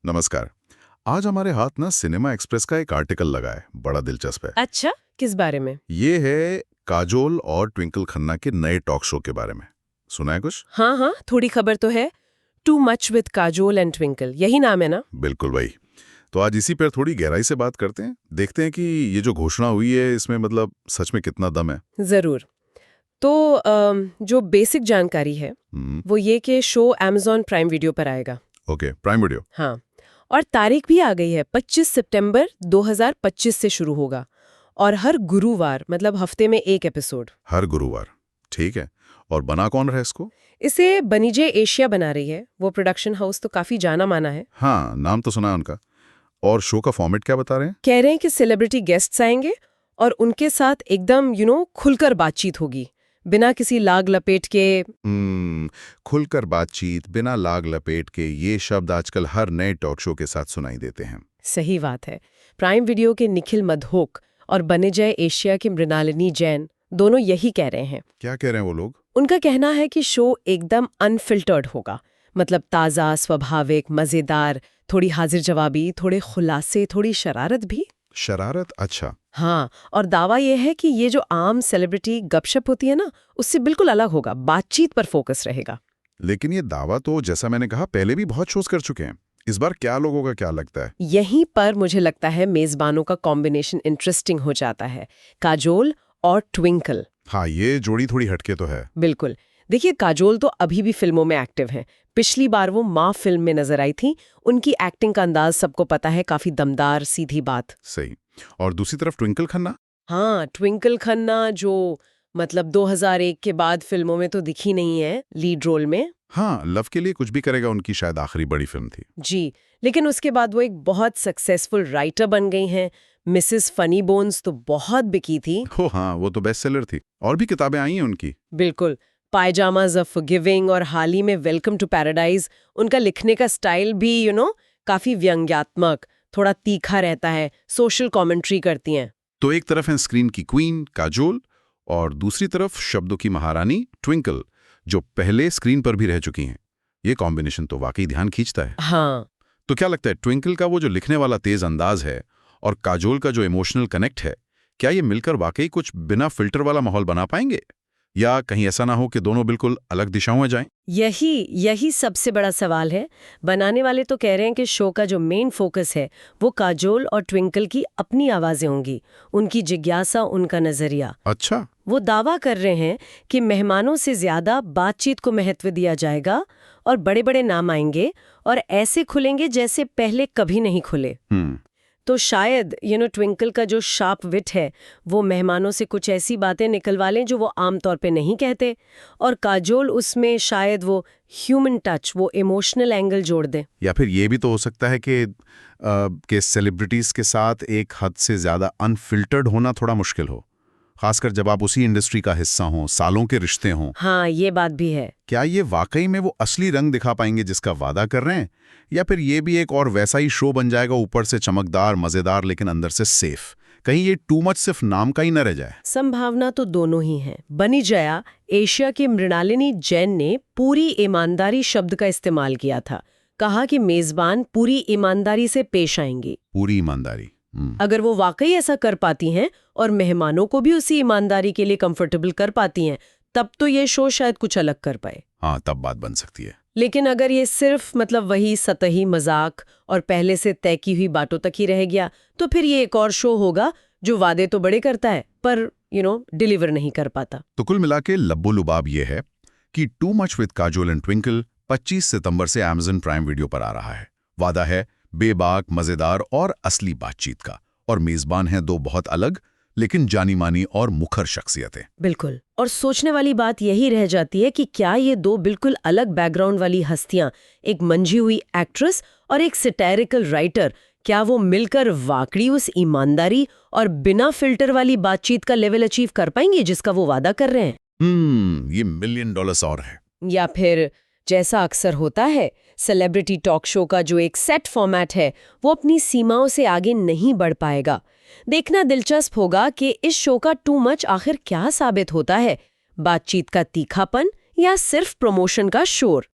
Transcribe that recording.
नमस्कार। आज हमारे हाथ ना सिनेमा एक्सप्रेस का एक आर्टिकल लगा है, बड़ा दिलचस्प है। अच्छा, किस बारे में? ये है काजोल और ट्विंकल खन्ना के नए टॉक शो के बारे में। सुना है कुछ? हाँ हाँ, थोड़ी खबर तो है। Too much with Kajol and twinkle, यही नाम है ना? बिल्कुल भाई। तो आज इसी पर थोड़ी गहराई से बात करते हैं, देखते हैं कि ये जो घोषणा हुई है इसमें मतलब सच में कितना दम है। जरूर। तो जो बेसिक जानकारी है वो ये कि शो Amazon प्राइम वीडियो पर आएगा। Okay, prime video. हाँ, और तारीख भी आ गई है, 25 सितंबर 2025 से शुरू होगा। और हर गुरुवार, मतलब हफ्ते में एक एपिसोड। हर गुरुवार, ठीक है। और बना कौन रहा है इसको? इसे बनीजे एशिया बना रही है। वो प्रोडक्शन हाउस तो काफी जाना माना है। हाँ, नाम तो सुना है उनका। और शो का फॉर्मेट क्या बता रहे हैं? कह रहे हैं कि सेलिब्रिटी गेस्ट्स आएंगे और उनके साथ एकदम खुलकर बातचीत होगी, बिना किसी लाग लपेट के। खुलकर बातचीत, बिना लाग लपेट के, ये शब्द आजकल हर नए टॉक शो के साथ सुनाई देते हैं। सही बात है। प्राइम वीडियो के निखिल मधोक और बनेजय एशिया की मृणालिनी जैन दोनों यही कह रहे हैं। क्या कह रहे हैं वो लोग? उनका कहना है कि शो एकदम अनफिल्टर्ड होगा, मतलब ताज़ा, स्वाभाविक, मज़ेदार, थोड़ी हाजिर जवाबी, थोड़े खुलासे, थोड़ी शरारत भी। शरारत? अच्छा। हाँ, और दावा यह है कि ये जो आम सेलिब्रिटी गपशप होती है ना, उससे बिल्कुल अलग होगा, बातचीत पर फोकस रहेगा। लेकिन ये दावा तो जैसा मैंने कहा पहले भी बहुत शोज कर चुके हैं। इस बार क्या लोगों का क्या लगता है? यहीं पर मुझे लगता है मेजबानों का कॉम्बिनेशन इंटरेस्टिंग हो जाता है। काजोल और ट्विंकल। हाँ, ये जोड़ी थोड़ी हटके तो है। बिल्कुल। देखिए, काजोल तो अभी भी फिल्मों में एक्टिव हैं। पिछली बार वो माँ फिल्म में नजर आई थी। उनकी एक्टिंग का अंदाज सबको पता है, काफी दमदार, सीधी बात। सही। और दूसरी तरफ ट्विंकल खन्ना? हाँ, ट्विंकल खन्ना जो मतलब 2001 के बाद फिल्मों में तो दिखी नहीं है लीड रोल में। हाँ, लव के लिए कुछ भी करेगा उनकी शायद आखिरी बड़ी फिल्म थी। जी, लेकिन उसके बाद वो एक बहुत सक्सेसफुल राइटर बन गई हैं। मिसेस फनी बोन्स तो बहुत बिकी थी। हो हाँ, वो तो बेस्ट सेलर थी। और भी किताबें आई हैं उनकी। बिल्कुल। पायजामाज ऑफ फॉरगिविंग और हाल ही में वेलकम टू पैराडाइज। उनका लिखने का स्टाइल भी काफी व्यंग्यात्मक, थोड़ा तीखा रहता है, सोशल कमेंट्री करती हैं। तो एक तरफ है स्क्रीन की क्वीन काजोल और दूसरी तरफ शब्दों की महारानी ट्विंकल, जो पहले स्क्रीन पर भी रह चुकी हैं। ये कॉम्बिनेशन तो वाकई ध्यान खींचता है। हाँ, तो क्या लगता है, ट्विंकल का वो जो लिखने वाला तेज अंदाज है और काजोल का जो इमोशनल कनेक्ट है, क्या ये मिलकर वाकई कुछ बिना फिल्टर वाला माहौल बना पाएंगे? या कहीं ऐसा ना हो कि दोनों बिल्कुल अलग दिशाओं में जाएं? यही सबसे बड़ा सवाल है। बनाने वाले तो कह रहे हैं कि शो का जो मेन फोकस है वो काजोल और ट्विंकल की अपनी आवाजें होंगी, उनकी जिज्ञासा, उनका नजरिया। अच्छा। वो दावा कर रहे हैं कि मेहमानों से ज्यादा बातचीत को महत्व दिया जाएगा और बड़े बड़े नाम आएंगे और ऐसे खुलेंगे जैसे पहले कभी नहीं खुले। तो शायद ट्विंकल का जो शार्प विट है वो मेहमानों से कुछ ऐसी बातें निकलवा लें जो वो आमतौर पे नहीं कहते, और काजोल उसमें शायद वो ह्यूमन टच, वो इमोशनल एंगल जोड़ दें। या फिर ये भी तो हो सकता है कि सेलिब्रिटीज के साथ एक हद से ज्यादा अनफिल्टर्ड होना थोड़ा मुश्किल हो, खासकर जब आप उसी इंडस्ट्री का हिस्सा हों, सालों के रिश्ते हों। हाँ, ये बात भी है। क्या ये वाकई में वो असली रंग दिखा पाएंगे जिसका वादा कर रहे हैं, या फिर ये भी एक और वैसा ही शो बन जाएगा, ऊपर से चमकदार, मजेदार, लेकिन अंदर से सेफ? कहीं ये टू मच सिर्फ नाम का ही न रह जाए। संभावना तो दोनों ही है। बनी जया एशिया की मृणालिनी जैन ने पूरी ईमानदारी शब्द का इस्तेमाल किया था। कहा कि मेजबान पूरी ईमानदारी से पेश आएंगी। पूरी ईमानदारी। अगर वो वाकई ऐसा कर पाती हैं और मेहमानों को भी उसी ईमानदारी के लिए कंफर्टेबल कर पाती हैं, तब तो ये शो शायद कुछ अलग कर पाए। हाँ, तब बात बन सकती है। लेकिन अगर ये सिर्फ वही सतही मजाक और पहले से तय की हुई बातों तक ही रह गया, तो फिर ये एक और शो होगा जो वादे तो बड़े करता है पर डिलीवर नहीं कर पाता। तो कुल मिला के लब्बो लुबाब ये है कि too much with Kajol and twinkle 25 सितंबर से Amazon प्राइम वीडियो पर आ रहा है। वादा है बेबाक, मजेदार और असली बातचीत का, और मेजबान हैं दो बहुत अलग लेकिन जानी मानी और मुखर शख्सियतें। बिल्कुल। और सोचने वाली बात यही रह जाती है कि क्या ये दो बिल्कुल अलग बैकग्राउंड वाली हस्तियां, एक मंझी हुई एक्ट्रेस और एक सैटारिकल राइटर, क्या वो मिलकर वाकई उस ईमानदारी और बिना फिल्टर वाली बातचीत का लेवल अचीव कर पाएंगे जिसका वो वादा कर रहे हैं? ये $1 मिलियन और है। या फिर जैसा अक्सर होता है, सेलिब्रिटी टॉक शो का जो एक सेट फॉर्मेट है वो अपनी सीमाओं से आगे नहीं बढ़ पाएगा। देखना दिलचस्प होगा कि इस शो का टू मच आखिर क्या साबित होता है, बातचीत का तीखापन या सिर्फ प्रमोशन का शोर।